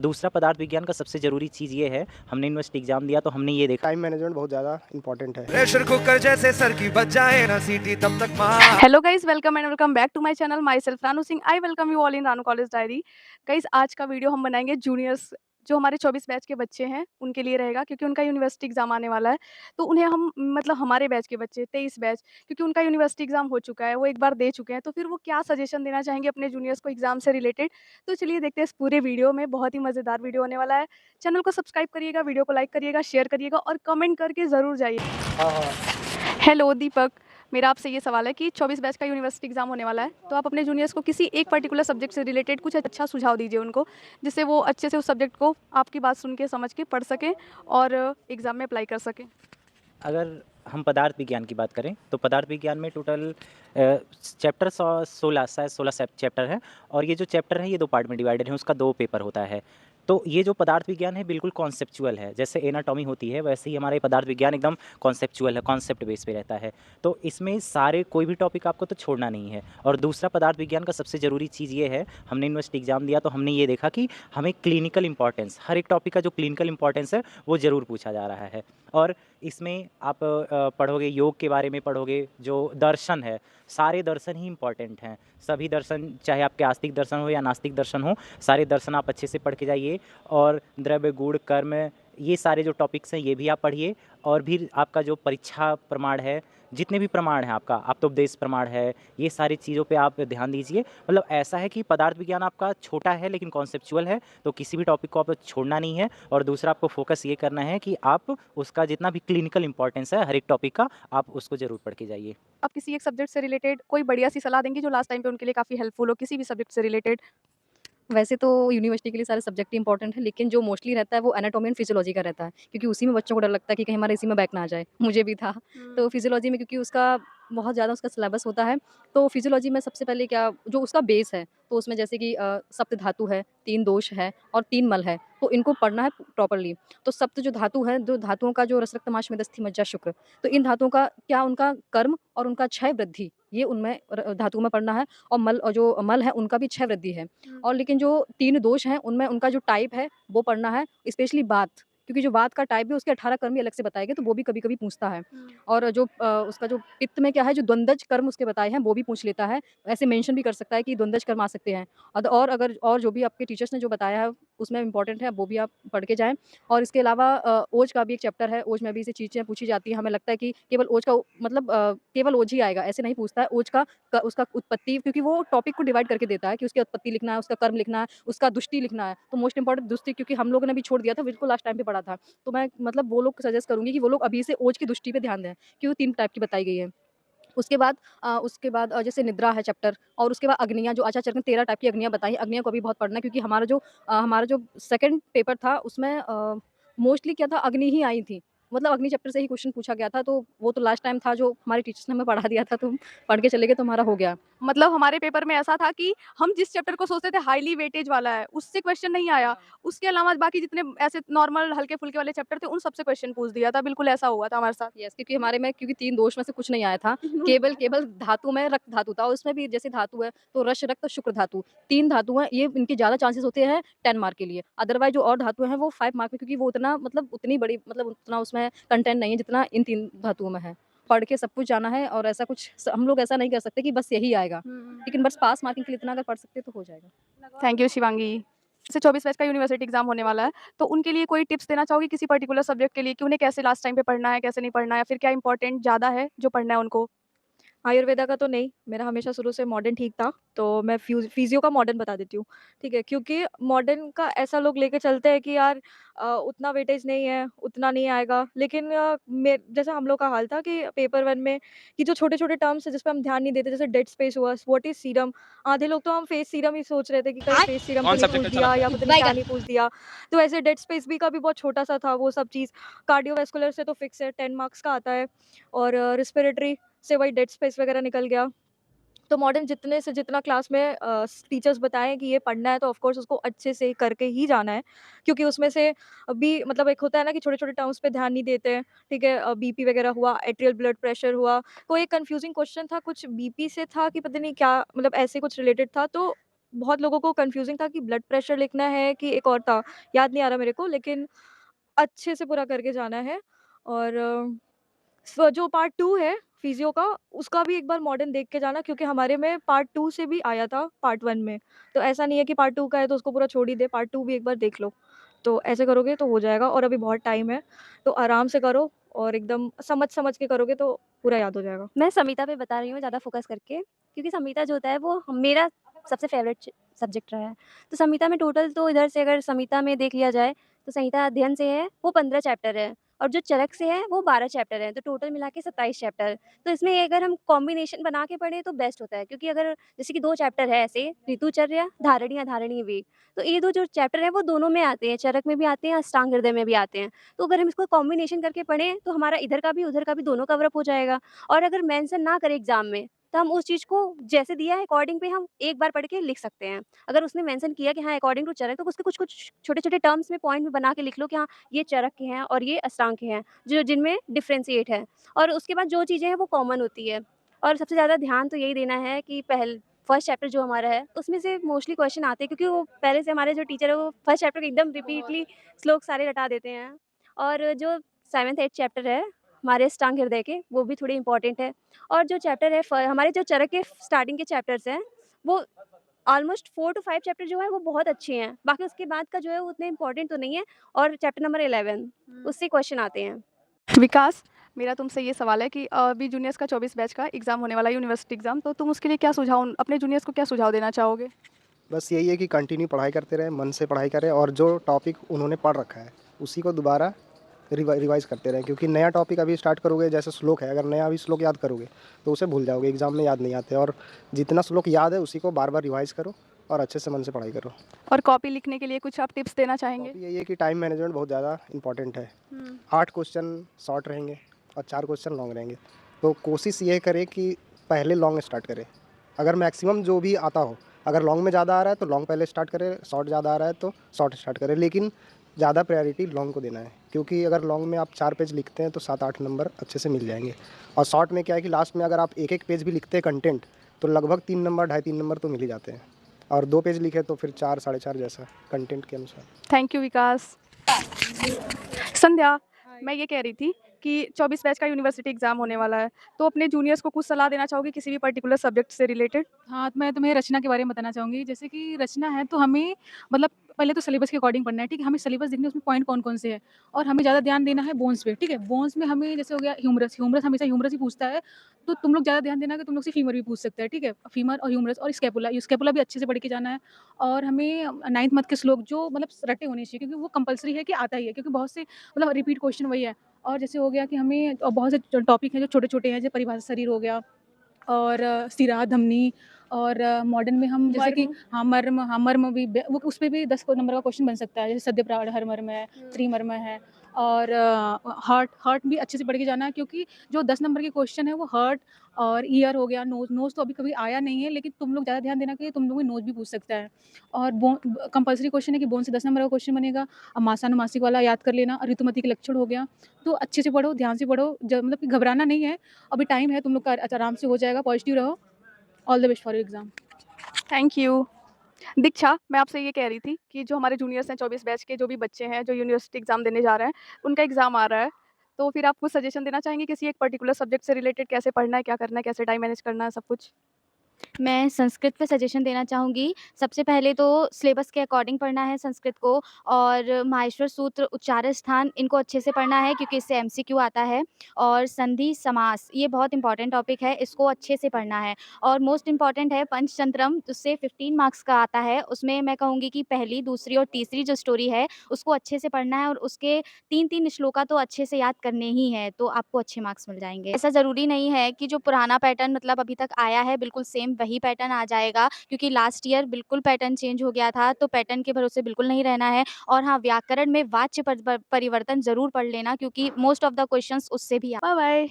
दूसरा पदार्थ विज्ञान का सबसे ज़रूरी चीज़ ये है, हमने यूनिवर्सिटी एग्ज़ाम दिया तो हमने ये देखा टाइम मैनेजमेंट बहुत ज़्यादा इंपॉर्टेंट है। प्रेशर कुकर जैसे सर की बच जाए ना सीटी तब तक मार। Hello guys, welcome and welcome back to my channel. Myself Ranu Singh. I welcome you all in Ranu college diary. Guys, आज का वीडियो हम बनाएंगे जूनियर्स जो हमारे 24 बैच के बच्चे हैं उनके लिए रहेगा, क्योंकि उनका यूनिवर्सिटी एग्जाम आने वाला है। तो उन्हें हम मतलब हमारे बैच के बच्चे 23 बैच, क्योंकि उनका यूनिवर्सिटी एग्जाम हो चुका है, वो एक बार दे चुके हैं, तो फिर वो क्या सजेशन देना चाहेंगे अपने जूनियर्स को एग्जाम से रिलेटेड। तो चलिए देखते हैं इस पूरे वीडियो में, बहुत ही मज़ेदार वीडियो होने वाला है। चैनल को सब्सक्राइब करिएगा, वीडियो को लाइक करिएगा, शेयर करिएगा और कमेंट करके ज़रूर जाइए। हाँ हाँ। हेलो दीपक, मेरा आपसे ये सवाल है कि 24 बैच का यूनिवर्सिटी एग्जाम होने वाला है, तो आप अपने जूनियर्स को किसी एक पर्टिकुलर सब्जेक्ट से रिलेटेड कुछ अच्छा सुझाव दीजिए उनको, जिससे वो अच्छे से उस सब्जेक्ट को आपकी बात सुन के समझ के पढ़ सकें और एग्ज़ाम में अप्लाई कर सकें। अगर हम पदार्थ विज्ञान की बात करें तो पदार्थ विज्ञान में टोटल चैप्टर 16 शायद 16 चैप्टर हैं और ये जो चैप्टर है ये 2 पार्ट में डिवाइडेड है, उसका 2 पेपर होता है। तो ये जो पदार्थ विज्ञान है बिल्कुल कॉन्सेप्चुअल है, जैसे एनाटॉमी होती है वैसे ही हमारा ये पदार्थ विज्ञान एकदम कॉन्सेप्चुअल है, कॉन्सेप्ट बेस पे रहता है। तो इसमें सारे कोई भी टॉपिक आपको तो छोड़ना नहीं है। और दूसरा पदार्थ विज्ञान का सबसे ज़रूरी चीज़ ये है, हमने यूनिवर्सिटी एग्ज़ाम दिया तो हमने ये देखा कि हमें क्लिनिकल इंपॉर्टेंस, हर एक टॉपिक का जो क्लिनिकल इंपॉर्टेंस है वो ज़रूर पूछा जा रहा है। और इसमें आप पढ़ोगे, योग के बारे में पढ़ोगे, जो दर्शन है, सारे दर्शन ही इम्पॉर्टेंट हैं। सभी दर्शन, चाहे आपके आस्तिक दर्शन हो या नास्तिक दर्शन हो, सारे दर्शन आप अच्छे से पढ़ के जाइए। और द्रव्य, गुण, कर्म, ये सारे जो टॉपिक्स हैं ये भी आप पढ़िए। और भी आपका जो परीक्षा प्रमाण है, जितने भी प्रमाण हैं आपका, आप्तोपदेश प्रमाण है, ये सारी चीज़ों पे आप ध्यान दीजिए। मतलब ऐसा है कि पदार्थ विज्ञान आपका छोटा है लेकिन कॉन्सेप्चुअल है, तो किसी भी टॉपिक को आप छोड़ना नहीं है। और दूसरा आपको फोकस ये करना है कि आप उसका जितना भी क्लिनिकल इंपॉर्टेंस है हर एक टॉपिक का, आप उसको ज़रूर पढ़ के जाइए। आप किसी एक सब्जेक्ट से रिलेटेड कोई बढ़िया सी सलाह देंगे जो लास्ट टाइम पे उनके लिए काफ़ी हेल्पफुल हो, किसी भी सब्जेक्ट से रिलेटेड। वैसे तो यूनिवर्सिटी के लिए सारे सब्जेक्ट ही इंपॉर्टेंट है, लेकिन जो मोस्टली रहता है वो एनाटॉमी एंड फिजियोलॉजी का रहता है, क्योंकि उसी में बच्चों को डर लगता है कि कहीं हमारे इसी में बैक ना आ जाए। मुझे भी था। तो फिजियोलॉजी में क्योंकि उसका बहुत ज़्यादा उसका सिलेबस होता है, तो फिजियोलॉजी में सबसे पहले क्या जो उसका बेस है, तो उसमें जैसे कि सप्त धातु है, 3 दोष है और 3 मल है, तो इनको पढ़ना है प्रॉपर्ली। तो सप्त जो धातु है, जो धातुओं का जो रस, रक्त, मांस, मेद, अस्थि, मज्जा, शुक्र, तो इन धातुओं का क्या उनका कर्म और उनका क्षय वृद्धि, ये उनमें धातुओं में पढ़ना है। और मल, और जो मल है उनका भी क्षय वृद्धि है। और लेकिन जो 3 दोष हैं उनमें उनका जो टाइप है वो पढ़ना है, स्पेशली वात, क्योंकि जो वात का टाइप है उसके 18 कर्म भी अलग से बताए गए, तो वो भी कभी-कभी पूछता है। और जो उसका जो पित्त में क्या है, जो द्वंद्वज कर्म उसके बताए हैं वो भी पूछ लेता है। ऐसे मेंशन भी कर सकता है कि द्वंद्वज कर्म आ सकते हैं। और अगर और जो भी आपके टीचर्स ने जो बताया है उसमें इम्पोर्टेंट है, वो भी आप पढ़ के जाएँ। और इसके अलावा ओज का भी एक चैप्टर है, ओज में भी ऐसी चीज़ें पूछी जाती हैं। हमें लगता है कि केवल ओज का मतलब केवल ओज ही आएगा, ऐसे नहीं पूछता है। ओज का उसका उत्पत्ति, क्योंकि वो टॉपिक को डिवाइड करके देता है कि उसकी उत्पत्ति लिखना है, उसका कर्म लिखना है, उसका दुष्टि लिखना है। तो मोस्ट इंपोर्टेंट दुष्टि, क्योंकि हम लोगों ने भी छोड़ दिया था, बिल्कुल लास्ट टाइम पे पढ़ा था। तो मैं मतलब वो लोग सजेस्ट करूँगी कि वो लोग अभी से ओज की दुष्टि पे ध्यान दें, क्योंकि वो 3 टाइप की बताई गई है। उसके बाद जैसे निद्रा है चैप्टर, और उसके बाद अग्नियाँ, जो आचार्य ने 13 टाइप की अग्नियाँ बताई हैं, अग्नियों को भी बहुत पढ़ना है, क्योंकि हमारा जो सेकंड पेपर था उसमें मोस्टली क्या था, अग्नि ही आई थी। मतलब अग्नि चैप्टर से ही क्वेश्चन पूछा गया था, तो वो तो लास्ट टाइम था जो हमारे टीचर्स ने हमें पढ़ा दिया था, तो हम पढ़ के चले गए तो हमारा हो गया। मतलब हमारे पेपर में ऐसा था कि हम जिस चैप्टर को सोचते थे हाईली वेटेज वाला है, उससे क्वेश्चन नहीं आया। उसके अलावा बाकी जितने ऐसे नॉर्मल हल्के-फुल्के वाले चैप्टर थे, उन सबसे क्वेश्चन पूछ दिया था। बिल्कुल ऐसा हुआ था हमारे साथ। यस, क्योंकि हमारे में क्योंकि 3 दोष में से कुछ नहीं आया था। केवल केवल धातु में रक्त धातु था, और उसमें भी जैसे धातु है तो रस, रक्त, शुक्र धातु, 3 धातु हैं, ये इनके ज़्यादा चांसेस होते हैं 10 मार्क के लिए। अदरवाइज़ जो और धातुएँ हैं वो 5 मार्क में, क्योंकि वो उतना मतलब उतनी बड़ी मतलब उतना उसमें कंटेंट नहीं है जितना इन 3 धातुओं में है। पढ़ के सब कुछ जाना है, और ऐसा कुछ हम लोग ऐसा नहीं कर सकते कि बस यही आएगा। लेकिन बस पास मार्किंग के लिए इतना अगर पढ़ सकते तो हो जाएगा। Thank you Shivangi. जैसे 24 बैच का यूनिवर्सिटी एग्जाम होने वाला है, तो उनके लिए कोई टिप्स देना चाहोगे किसी पर्टिकुलर सब्जेक्ट के लिए कि उन्हें कैसे लास्ट टाइम पे पढ़ना है, कैसे नहीं पढ़ना है, या फिर क्या इंपॉर्टेंट ज़्यादा है जो पढ़ना है उनको? आयुर्वेदा का तो नहीं, मेरा हमेशा शुरू से मॉडर्न ठीक था, तो मैं फिज़ियो का मॉडर्न बता देती हूँ, ठीक है? क्योंकि मॉडर्न का ऐसा लोग लेके चलते हैं कि यार उतना वेटेज नहीं है, उतना नहीं आएगा। लेकिन जैसा हम लोग का हाल था कि पेपर 1 में कि जो छोटे-छोटे टर्म्स हैं जिस पे हम ध्यान नहीं देते, जैसे डेड स्पेस हुआ, व्हाट इज़ सीरम? आधे लोग तो हम फेस सीरम ही सोच रहे थे कि कहीं फेस सीरम तो नहीं पूछ दिया या पता नहीं क्या नहीं पूछ दिया। तो ऐसे डेड स्पेस भी का भी बहुत छोटा-सा था वो सब चीज़। कार्डियोवैस्कुलर से तो फिक्स है, 10 मार्क्स का आता है, और रिस्पिरेटरी से वही डेड स्पेस वगैरह निकल गया। तो मॉडर्न जितने से जितना क्लास में टीचर्स बताएँ कि ये पढ़ना है, तो ऑफ कोर्स उसको अच्छे से करके ही जाना है। क्योंकि उसमें से भी मतलब एक होता है ना कि छोटे-छोटे टर्म्स पे ध्यान नहीं देते हैं, ठीक है? बीपी वगैरह हुआ, एट्रियल ब्लड प्रेशर हुआ, कोई एक कन्फ्यूज़िंग क्वेश्चन था, कुछ बीपी से था कि पता नहीं क्या, मतलब ऐसे कुछ रिलेटेड था। तो बहुत लोगों को कन्फ्यूज़िंग था कि ब्लड प्रेशर लिखना है कि एक और था, याद नहीं आ रहा मेरे को, लेकिन अच्छे से पूरा करके जाना है। और जो पार्ट 2 है फिज़ियो का, उसका भी एक बार मॉडर्न देख के जाना, क्योंकि हमारे में पार्ट 2 से भी आया था पार्ट 1 में। तो ऐसा नहीं है कि पार्ट 2 का है तो उसको पूरा छोड़ ही दे, पार्ट 2 भी एक बार देख लो। तो ऐसे करोगे तो हो जाएगा, और अभी बहुत टाइम है, तो आराम से करो और एकदम समझ-समझ के करोगे तो पूरा याद हो जाएगा। मैं संहिता पे बता रही हूँ ज़्यादा फ़ोकस करके, क्योंकि संहिता जो होता है वो मेरा सबसे फ़ेवरेट सब्जेक्ट रहा है। तो संहिता में टोटल तो इधर से अगर संहिता में देख लिया जाए, तो संहिता अध्ययन से है वो 15 चैप्टर है, और जो चरक से है वो 12 चैप्टर है, तो टोटल मिला के 27 चैप्टर। तो इसमें अगर हम कॉम्बिनेशन बना के पढ़ें तो बेस्ट होता है, क्योंकि अगर जैसे कि 2 चैप्टर है ऐसे, ऋतुचर्या, धारणी, अधारणी वेग। तो ये 2 जो चैप्टर हैं वो दोनों में आते हैं, चरक में भी आते हैं, अष्टांग हृदय में भी आते हैं। तो अगर हम इसको कॉम्बिनेशन करके पढ़ें तो हमारा इधर का भी उधर का भी दोनों कवर अप हो जाएगा। और अगर मेंशन ना करें एग्ज़ाम में, तो हम उस चीज़ को जैसे दिया है अकॉर्डिंग पे हम एक बार पढ़ के लिख सकते हैं। अगर उसने मेंशन किया कि हाँ, अकॉर्डिंग टू चरक, तो उसके कुछ-कुछ छोटे-छोटे टर्म्स में पॉइंट में बना के लिख लो कि हाँ, ये चरक के हैं और ये अष्टांग के हैं, जो जिनमें डिफरेंशिएट है। और उसके बाद जो चीज़ें हैं वो कॉमन होती है। और सबसे ज़्यादा ध्यान तो यही देना है कि फर्स्ट चैप्टर जो हमारा है, उसमें से मोस्टली क्वेश्चन आते हैं, क्योंकि वो पहले से हमारे जो टीचर है वो फर्स्ट चैप्टर एकदम रिपीटली श्लोक सारे रटा देते हैं। और जो 7th 8th चैप्टर है हमारे अष्टांग हृदय के, वो भी थोड़े इम्पोर्टेंट है। और जो चैप्टर है हमारे जो चरक के स्टार्टिंग के चैप्टर्स हैं, वो ऑलमोस्ट 4 टू 5 चैप्टर जो है वो बहुत अच्छे हैं। बाकी उसके बाद का जो है वो उतने इम्पोर्टेंट तो नहीं है। और चैप्टर नंबर 11 उससे क्वेश्चन आते हैं। विकास, मेरा तुमसे ये सवाल है कि अभी जूनियर्स का 24 बैच का एग्ज़ाम होने वाला है, यूनिवर्सिटी एग्ज़ाम, तो तुम उसके लिए क्या सुझाव अपने जूनियर्स को क्या सुझाव देना चाहोगे? बस यही है कि कंटिन्यू पढ़ाई करते रहें, मन से पढ़ाई करें और जो टॉपिक उन्होंने पढ़ रखा है उसी को दोबारा रिवाइज़ करते रहें, क्योंकि नया टॉपिक अभी स्टार्ट करोगे, जैसे श्लोक है, अगर नया अभी श्लोक याद करोगे तो उसे भूल जाओगे, एग्ज़ाम में याद नहीं आते। और जितना श्लोक याद है उसी को बार-बार रिवाइज़ करो और अच्छे से मन से पढ़ाई करो। और कॉपी लिखने के लिए कुछ आप टिप्स देना चाहेंगे? टॉपिक यही है कि टाइम मैनेजमेंट बहुत ज़्यादा इंपॉर्टेंट है। 8 क्वेश्चन शॉर्ट रहेंगे और 4 क्वेश्चन लॉन्ग रहेंगे। तो कोशिश ये करें कि पहले लॉन्ग स्टार्ट करें। अगर मैक्सिमम जो भी आता हो, अगर लॉन्ग में ज़्यादा आ रहा है तो लॉन्ग पहले स्टार्ट करें, शॉर्ट ज़्यादा आ रहा है तो शॉर्ट स्टार्ट करें। लेकिन ज़्यादा प्रायोरिटी लॉन्ग को देना है, क्योंकि अगर लॉन्ग में आप 4 पेज लिखते हैं तो 7-8 नंबर अच्छे से मिल जाएंगे। और शॉर्ट में क्या है कि लास्ट में अगर आप एक-एक पेज भी लिखते हैं कंटेंट, तो लगभग 3 नंबर, ढाई 3 नंबर तो मिल ही जाते हैं। और 2 पेज लिखे तो फिर 4, साढ़े 4 जैसा कंटेंट के अनुसार। थैंक यू विकास। संध्या, मैं ये कह रही थी कि 24 बैच का यूनिवर्सिटी एग्ज़ाम होने वाला है, तो अपने जूनियर्स को कुछ सलाह देना चाहोगे किसी भी पर्टिकुलर सब्जेक्ट से रिलेटेड? हाँ, तो मैं तुम्हें रचना के बारे में बताना चाहूँगी। जैसे कि रचना है तो हमें मतलब पहले तो सिलेबस के अकॉर्डिंग पढ़ना है, ठीक है? हमें सिलेबस देखना है उसमें पॉइंट कौन-कौन से हैं और हमें ज़्यादा ध्यान देना है बोन्स पे, ठीक है? बोन्स में हमें जैसे हो गया ह्यूमरस, ह्यूमरस हमेशा ह्यूमरस ही पूछता है, तो तुम लोग ज़्यादा ध्यान देना कि तुम लोग से फीमर भी पूछ सकते हैं, ठीक है? फीमर और ह्यूमरस और स्कैपुला, ये स्कैपुला भी अच्छे से पढ़ के जाना है और हमें 9th मंथ के श्लोक जो मतलब रटे होने चाहिए, क्योंकि वो कंपल्सरी है कि आता ही है, क्योंकि बहुत से मतलब रिपीट क्वेश्चन वही है। और जैसे हो गया कि हमें बहुत से टॉपिक हैं जो छोटे-छोटे हैं, जैसे परिभाषा शरीर हो गया और सिरा, धमनी और मॉडर्न में हम जैसे कि हाँ, मर्म भी वो उस पे भी 10 को नंबर का क्वेश्चन बन सकता है, जैसे सद्य प्राण हर मर्म है, त्रिमर्म है और हार्ट हार्ट भी अच्छे से पढ़ के जाना है, क्योंकि जो 10 नंबर के क्वेश्चन है वो हार्ट और ईयर हो गया, नोज़ तो अभी कभी आया नहीं है, लेकिन तुम लोग ज़्यादा ध्यान देना कि तुम लोग नोज़ भी पूछ सकता है। और कंपल्सरी क्वेश्चन है कि बोन से 10 नंबर का क्वेश्चन बनेगा। अब मासानुमासिक वाला याद कर लेना और ऋतुमती के लक्षण हो गया। तो अच्छे से पढ़ो, ध्यान से पढ़ो, मतलब कि घबराना नहीं है, अभी टाइम है, तुम लोग का आराम से हो जाएगा, पॉजिटिव रहो। All the best for your exam. Thank you. Diksha, मैं आपसे ये कह रही थी कि जो हमारे जूनियर्स हैं 24 बैच के जो भी बच्चे हैं, जो यूनिवर्सिटी एग्ज़ाम देने जा रहे हैं, उनका एग्ज़ाम आ रहा है। तो फिर आप कुछ सजेशन देना चाहेंगे किसी एक पर्टिकुलर सब्जेक्ट से रिलेटेड कैसे पढ़ना है, क्या करना है, कैसे टाइम मैनेज करना है, सब कुछ? मैं संस्कृत पे सजेशन देना चाहूँगी। सबसे पहले तो सिलेबस के अकॉर्डिंग पढ़ना है संस्कृत को और माहेश्वर सूत्र, उच्चारण स्थान इनको अच्छे से पढ़ना है, क्योंकि इससे एमसीक्यू आता है। और संधि, समास ये बहुत इंपॉर्टेंट टॉपिक है, इसको अच्छे से पढ़ना है। और मोस्ट इम्पॉर्टेंट है पंचतंत्रम, जिससे 15 मार्क्स का आता है। उसमें मैं कहूँगी कि पहली, दूसरी और तीसरी जो स्टोरी है उसको अच्छे से पढ़ना है और उसके 3-3 श्लोका तो अच्छे से याद करने ही हैं, तो आपको अच्छे मार्क्स मिल जाएँगे। ऐसा ज़रूरी नहीं है कि जो पुराना पैटर्न मतलब अभी तक आया है बिल्कुल सेम वही पैटर्न आ जाएगा, क्योंकि लास्ट ईयर बिल्कुल पैटर्न चेंज हो गया था, तो पैटर्न के भरोसे बिल्कुल नहीं रहना है। और हाँ, व्याकरण में वाच्य परिवर्तन ज़रूर पढ़ लेना, क्योंकि मोस्ट ऑफ द क्वेश्चंस उससे भी बाय बाय।